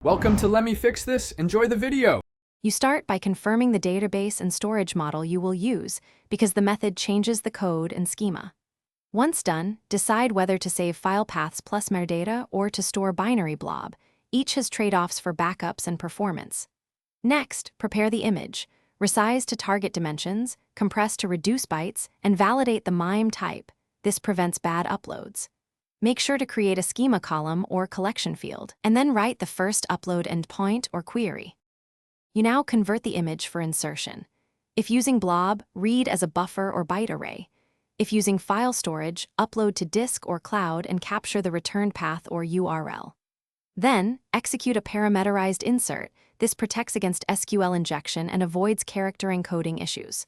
Welcome to Let Me Fix This. Enjoy the video. You start by confirming the database and storage model you will use because the method changes the code and schema. Once done, decide whether to save file paths plus metadata or to store binary blob. Each has trade-offs for backups and performance. Next, prepare the image. Resize to target dimensions, compress to reduce bytes, and validate the MIME type. This prevents bad uploads. Make sure to create a schema column or collection field, and then write the first upload endpoint or query. You now convert the image for insertion. If using blob, read as a buffer or byte array. If using file storage, upload to disk or cloud and capture the returned path or URL. Then, execute a parameterized insert. This protects against SQL injection and avoids character encoding issues.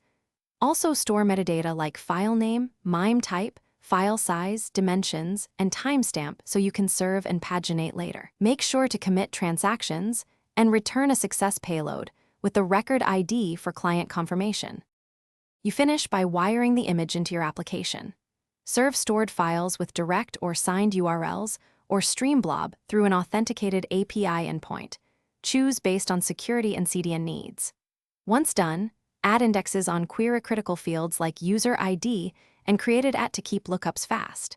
Also store metadata like file name, MIME type, file size, dimensions, and timestamp so you can serve and paginate later. Make sure to commit transactions and return a success payload with the record ID for client confirmation. You finish by wiring the image into your application. Serve stored files with direct or signed URLs or stream blob through an authenticated API endpoint. Choose based on security and CDN needs. Once done, add indexes on query-critical fields like user ID and created at to keep lookups fast.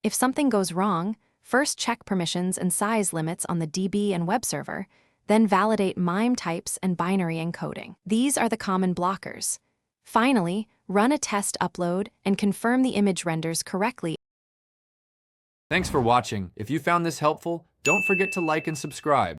If something goes wrong, first check permissions and size limits on the DB and web server, then validate MIME types and binary encoding. These are the common blockers. Finally, run a test upload and confirm the image renders correctly. Thanks for watching. If you found this helpful, don't forget to like and subscribe.